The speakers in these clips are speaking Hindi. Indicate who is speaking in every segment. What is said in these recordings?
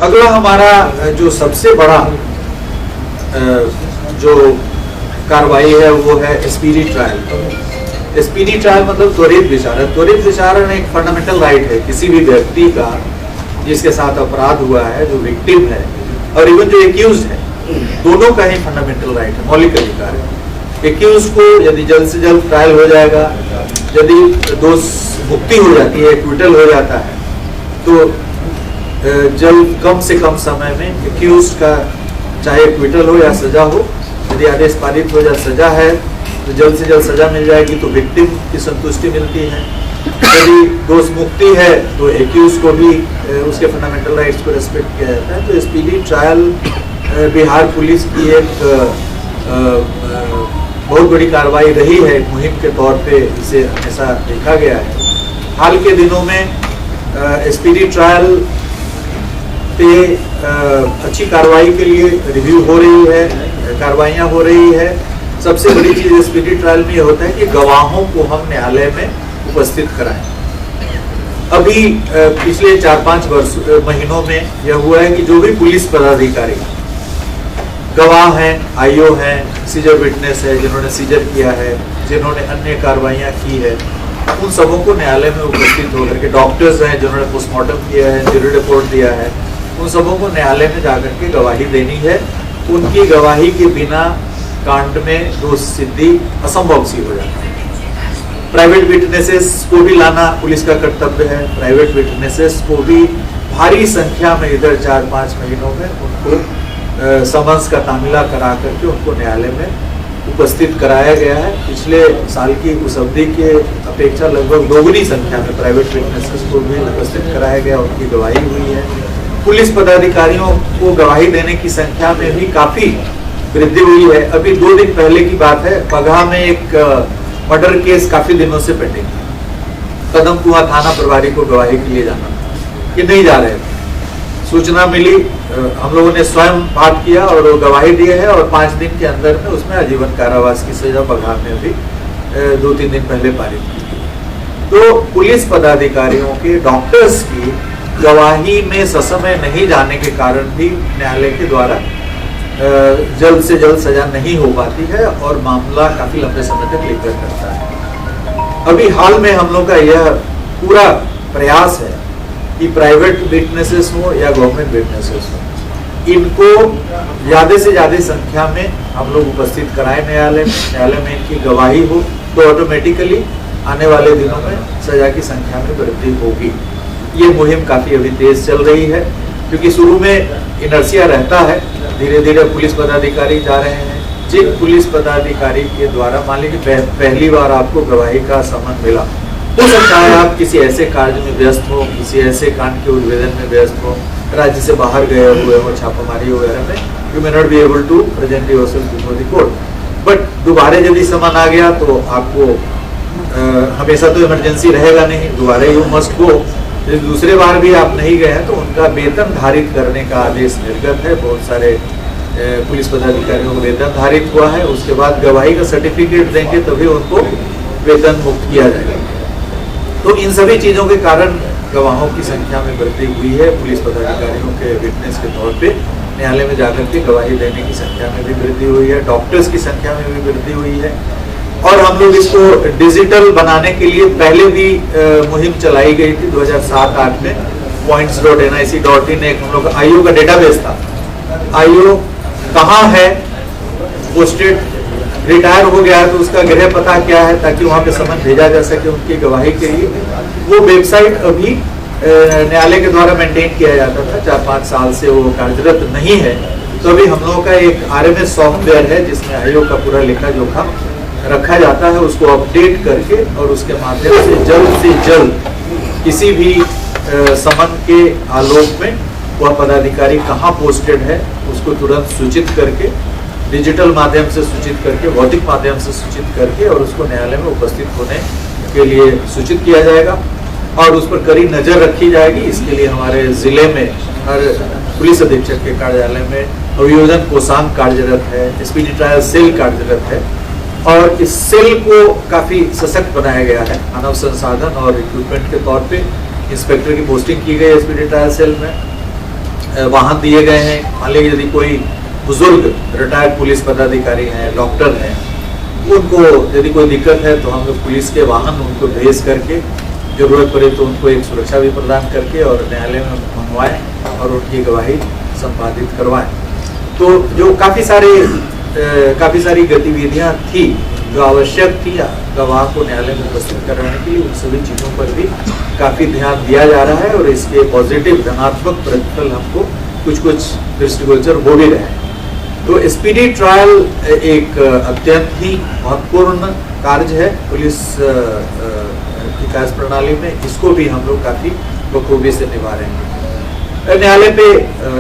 Speaker 1: अगला हमारा जो सबसे बड़ा जो कार्रवाई है वो है स्पीडी ट्रायल। स्पीडी ट्रायल मतलब त्वरित विचारण। त्वरित विचारण एक फंडामेंटल राइट है किसी भी व्यक्ति का जिसके साथ अपराध हुआ है, जो विक्टिम है और इवन जो एक्यूज है, दोनों का ही फंडामेंटल राइट है, मौलिक अधिकार है। एक्यूज को यदि जल्द से जल्द ट्रायल हो जाएगा, यदि दोष मुक्ति हो जाती है, एक्विटल हो जाता है, तो जल्द कम से कम समय में एक्यूज का चाहे एक्विटल हो या सजा हो, यदि आदेश पारित हो या सजा है तो जल्द से जल्द सजा मिल जाएगी, तो विक्टिम की संतुष्टि मिलती है। यदि दोष मुक्ति है तो एक्यूज को भी उसके फंडामेंटल राइट्स को रेस्पेक्ट किया जाता है। तो स्पीडी ट्रायल बिहार पुलिस की एक बहुत बड़ी कार्रवाई रही है, मुहिम के तौर पे इसे हमेशा देखा गया है। हाल के दिनों में स्पीडी ट्रायल पे अच्छी कार्रवाई के लिए रिव्यू हो रही है, कार्रवाइयाँ हो रही है। सबसे बड़ी चीज स्पीडी ट्रायल में ये होता है कि गवाहों को हम न्यायालय में उपस्थित कराएं। अभी पिछले 4-5 महीनों में यह हुआ है कि जो भी पुलिस पदाधिकारी गवाह हैं, आईओ हैं, सीजर विटनेस है, जिन्होंने सीजर किया है, जिन्होंने अन्य कार्रवाइयाँ की है, उन सबों को न्यायालय में उपस्थित होकर के, डॉक्टर्स हैं जिन्होंने पोस्टमार्टम किया है, ज्यूरी रिपोर्ट दिया है, उन सबों को न्यायालय में जाकर के गवाही देनी है। उनकी गवाही के बिना कांड में दोष सिद्धि असंभव सी हो जाती है। प्राइवेट विटनेसेस को भी लाना पुलिस का कर्तव्य है। प्राइवेट विटनेसेस को भी भारी संख्या में इधर 4-5 महीनों में उनको समन्स का तामिला करा करके उनको न्यायालय में उपस्थित कराया गया है। पिछले साल की उस अवधि के अपेक्षा लगभग दोगुनी संख्या में प्राइवेट विटनेसेस को भी उपस्थित कराया गया, उनकी गवाही हुई है। पुलिस पदाधिकारियों को गवाही देने की संख्या में भी काफी वृद्धि हुई है। अभी 2 दिन पहले की बात है, बगहा में एक मर्डर केस काफी दिनों से पेंडिंग, कदम कुआं थाना प्रभारी को गवाही के लिए जाना कि नहीं जा रहे थे। सूचना मिली, हम लोगों ने स्वयं बात किया और गवाही दी है और 5 दिन के अंदर में उसमें आजीवन कारावास की सजा बगहा में भी 2-3 दिन पहले पारित की। तो पुलिस पदाधिकारियों के, डॉक्टर्स की गवाही में ससमय नहीं जाने के कारण भी न्यायालय के द्वारा जल्द से जल्द सजा नहीं हो पाती है और मामला काफी लंबे समय तक लिंगर करता है। अभी हाल में हम लोग का यह पूरा प्रयास है कि प्राइवेट विटनेसेस हो या गवर्नमेंट विटनेसेस हो, इनको ज्यादा से ज्यादा संख्या में हम लोग उपस्थित कराएं न्यायालय में इनकी गवाही हो, तो ऑटोमेटिकली आने वाले दिनों में सजा की संख्या में वृद्धि होगी। ये मुहिम काफी अभी तेज चल रही है, क्योंकि शुरू में इनर्सिया रहता है, धीरे धीरे पुलिस पदाधिकारी जा रहे हैं। जिन पुलिस पदाधिकारी के द्वारा मान लीजिए पहली बार आपको गवाही का समन मिला, हो सकता है आप किसी ऐसे कार्य में व्यस्त हो, किसी ऐसे कांड के उद्भेदन में व्यस्त हो, राज्य से बाहर गए हुए हो, छापामारी वगैरह में, you may not be able to present yourself before the court. But दोबारा यदि समन आ गया तो आपको हमेशा तो इमरजेंसी रहेगा नहीं, दोबारा यू मस्ट गो। यदि दूसरे बार भी आप नहीं गए हैं तो उनका वेतन धारित करने का आदेश निर्गत है। बहुत सारे पुलिस पदाधिकारियों को वेतन धारित हुआ है, उसके बाद गवाही का सर्टिफिकेट देंगे तभी उनको वेतन मुक्त किया जाएगा। तो इन सभी चीजों के कारण गवाहों की संख्या में वृद्धि हुई है। पुलिस पदाधिकारियों के विटनेस के तौर पे न्यायालय में जाकर के गवाही देने की संख्या में भी वृद्धि हुई है, डॉक्टर्स की संख्या में भी वृद्धि हुई है। और हम लोग इसको डिजिटल बनाने के लिए पहले भी मुहिम चलाई गई थी 2007-8 में। points.nic.in एक हम लोग आईओ का डेटाबेस था। आईओ कहाँ है, पोस्टेड, रिटायर हो गया है तो उसका गृह पता क्या है, ताकि वहाँ पे समन भेजा जा सके उनकी गवाही के लिए। वो वेबसाइट अभी न्यायालय के द्वारा मेंटेन किया जाता था, 4-5 साल से वो कार्यरत नहीं है। तो अभी हम लोगों का एक RMS सॉफ्टवेयर है जिसमें आईओ का पूरा लेखा जोखा रखा जाता है, उसको अपडेट करके और उसके माध्यम से जल्द किसी भी समन के आलोक में वह पदाधिकारी कहाँ पोस्टेड है उसको तुरंत सूचित करके, डिजिटल माध्यम से सूचित करके, भौतिक माध्यम से सूचित करके और उसको न्यायालय में उपस्थित होने के लिए सूचित किया जाएगा और उस पर कड़ी नजर रखी जाएगी। इसके लिए हमारे जिले में हर पुलिस अधीक्षक के कार्यालय में अभियोजन कोषांग कार्यरत है, स्पीडी ट्रायल सेल कार्यरत है और इस सेल को काफी सशक्त बनाया गया है। मानव संसाधन और इक्विपमेंट के तौर पे इंस्पेक्टर की पोस्टिंग की गई है स्पीडी ट्रायल सेल में। वाहन दिए गए हैं। मान लीजिए यदि कोई बुजुर्ग रिटायर्ड पुलिस पदाधिकारी हैं, डॉक्टर हैं, उनको यदि कोई दिक्कत है तो हम लोग पुलिस के वाहन उनको भेज करके जरूरत पड़े तो उनको एक सुरक्षा भी प्रदान करके और न्यायालय में मंगवाएं और उनकी गवाही संपादित करवाएं। तो जो काफ़ी सारी गतिविधियां थी जो आवश्यक थी गवाह को न्यायालय में उपस्थित कराने के लिए, उन सभी चीज़ों पर भी काफ़ी ध्यान दिया जा रहा है और इसके पॉजिटिव धनात्मक प्रतिफल हमको कुछ दृष्टिगोचर हो भी रहे हैं। तो स्पीडी ट्रायल एक अत्यंत ही महत्वपूर्ण कार्य है पुलिस विकास प्रणाली में। इसको भी हम लोग काफ़ी बखूबी से निभा रहे हैं। न्यायालय पे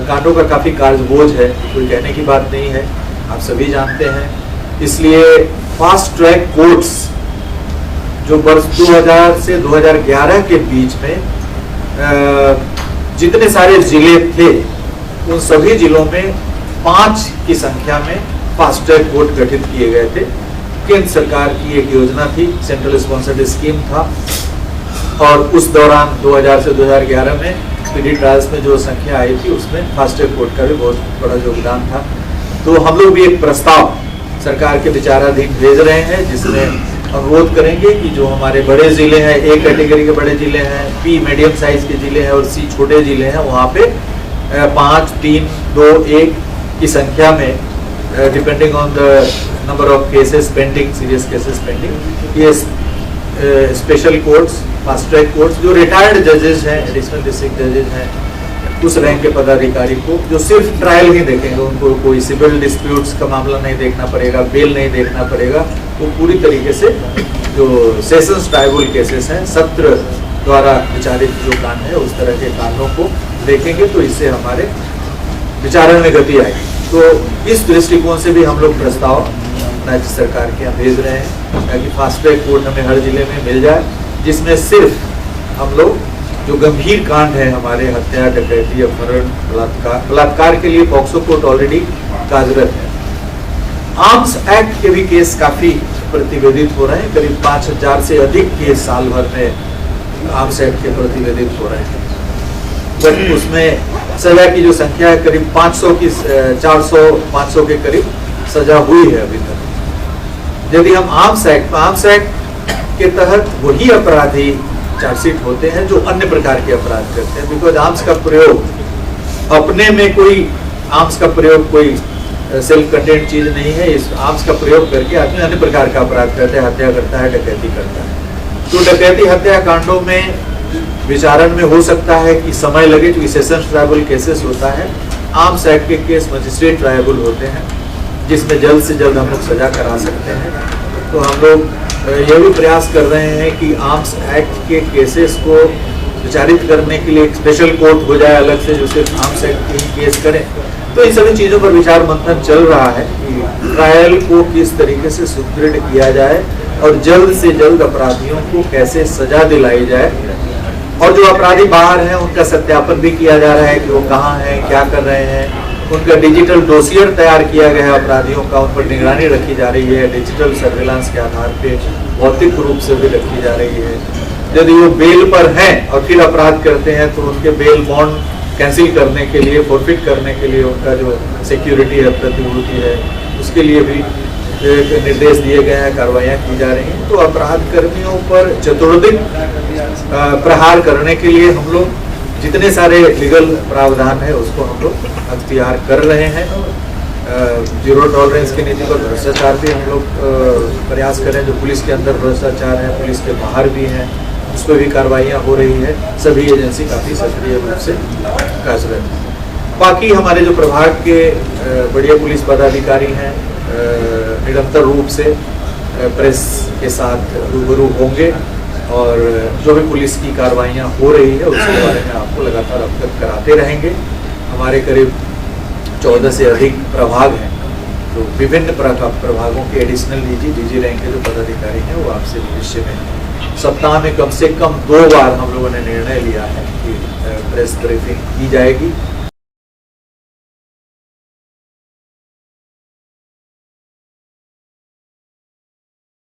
Speaker 1: कांडों का काफ़ी कार्यबोझ है, कोई कहने की बात नहीं है, आप सभी जानते हैं। इसलिए फास्ट ट्रैक कोर्ट्स जो वर्ष 2000 से 2011 के बीच में जितने सारे जिले थे उन सभी जिलों में 5 की संख्या में फास्ट ट्रैक कोर्ट गठित किए गए थे। केंद्र सरकार की एक योजना थी, सेंट्रल स्पॉन्सर्ड स्कीम था, और उस दौरान 2000 से 2011 में स्पीडी ट्रायल्स में जो संख्या आई थी उसमें फास्ट ट्रैक कोर्ट का भी बहुत बड़ा योगदान था। तो हम लोग भी एक प्रस्ताव सरकार के विचाराधीन भेज रहे हैं जिसमें अनुरोध करेंगे कि जो हमारे बड़े जिले हैं, ए कैटेगरी के बड़े जिले हैं, बी मीडियम साइज के जिले हैं और सी छोटे जिले हैं, वहाँ पे 5, 3, 2, 1 की संख्या में depending on the number of cases pending, serious cases pending, ये special courts, fast track courts जो रिटायर्ड जजेस हैं, एडिशनल डिस्ट्रिक्ट जजेस हैं, उस रैंक के पदाधिकारी को जो सिर्फ ट्रायल ही देखेंगे, उनको कोई सिविल डिस्प्यूट्स का मामला नहीं देखना पड़ेगा, बेल नहीं देखना पड़ेगा, वो पूरी तरीके से जो सेशंस ट्राइब्यूनल केसेस हैं, सत्र द्वारा विचारित जो कांड है उस तरह के कांडों को देखेंगे तो इससे हमारे विचारण में गति आएगी। तो इस दृष्टिकोण से भी हम लोग प्रस्ताव राज्य सरकार के यहाँ भेज रहे हैं ताकि फास्ट ट्रैक कोर्ट हमें हर जिले में मिल जाए, जिसमें सिर्फ हम लोग जो गंभीर कांड है हमारे हत्या, डकैती, अपहरण, बलात्कार के लिए पॉक्सो कोर्ट ऑलरेडी कार्यरत है। आर्म्स एक्ट के भी केस काफी प्रतिवेदित हो रहे हैं, करीब 5000 से अधिक केस साल भर में आर्म्स एक्ट के प्रतिवेदित हो रहे हैं, बट उसमें सजा की जो संख्या है करीब 500 की 400-500 के करीब सजा हुई है अभी तक। यदि हम आर्म्स एक्ट के तहत वही अपराधी चार्जशीट होते हैं जो अन्य प्रकार के अपराध करते हैं, बिकॉज आर्म्स का प्रयोग अपने में आर्म्स का प्रयोग कोई सेल्फ कंटेंट चीज नहीं है। इस आर्म्स का प्रयोग करके आदमी अन्य प्रकार का अपराध करता है, हत्या करता है, डकैती करता है। तो डकैती हत्या कांडों में विचारण में हो सकता है कि समय लगे, क्योंकि सेशंस ट्राइब्यूनल केसेस होता है। आर्म्स एक्ट के केस मजिस्ट्रेट ट्राइब्यूनल होते हैं जिसमें जल्द से जल्द हम लोग सजा करा सकते हैं। तो हम लोग यह भी प्रयास कर रहे हैं कि आर्म्स एक्ट के केसेस को विचारित करने के लिए एक स्पेशल कोर्ट हो जाए अलग से जो सिर्फ आर्म्स एक्ट के ही केस करें। तो इन सभी चीज़ों पर विचार मंथन चल रहा है कि ट्रायल को किस तरीके से सुदृढ़ किया जाए और जल्द से जल्द अपराधियों को कैसे सजा दिलाई जाए, और जो अपराधी बाहर हैं उनका सत्यापन भी किया जा रहा है कि वो कहाँ हैं, क्या कर रहे हैं। उनका डिजिटल डोसियर तैयार किया गया है अपराधियों का, उन पर निगरानी रखी जा रही है, डिजिटल सर्विलांस के आधार पे भौतिक रूप से भी रखी जा रही है। यदि वो बेल पर हैं और फिर अपराध करते हैं तो उनके बेल बॉन्ड कैंसिल करने के लिए, फॉरफिट करने के लिए उनका जो सिक्योरिटी है, प्रतिभूति है, उसके लिए भी निर्देश दिए गए हैं, कार्रवाइयाँ की जा रही हैं। तो अपराध कर्मियों पर चतुर्दिक प्रहार करने के लिए हम लोग जितने सारे लीगल प्रावधान है उसको हम लोग अख्तियार कर रहे हैं। जीरो टॉलरेंस की नीति पर भ्रष्टाचार भी हम लोग प्रयास करें, जो पुलिस के अंदर भ्रष्टाचार है, पुलिस के बाहर भी हैं, उस पर भी कार्रवाइयाँ हो रही है। सभी एजेंसी काफ़ी सक्रिय रूप से कार्यरत है। बाकी हमारे जो प्रभाग के बढ़िया पुलिस पदाधिकारी हैं निरंतर रूप से प्रेस के साथ रूबरू होंगे और जो भी पुलिस की कार्रवाइयाँ हो रही है उसके बारे में आपको लगातार अवगत कराते रहेंगे। हमारे करीब 14 से अधिक प्रभाग हैं, तो विभिन्न प्रभागों के एडिशनल डीजी रैंक के जो पदाधिकारी हैं वो आपसे भविष्य में सप्ताह में कम से कम 2 बार हम लोगों ने निर्णय लिया है कि प्रेस ब्रीफिंग की जाएगी।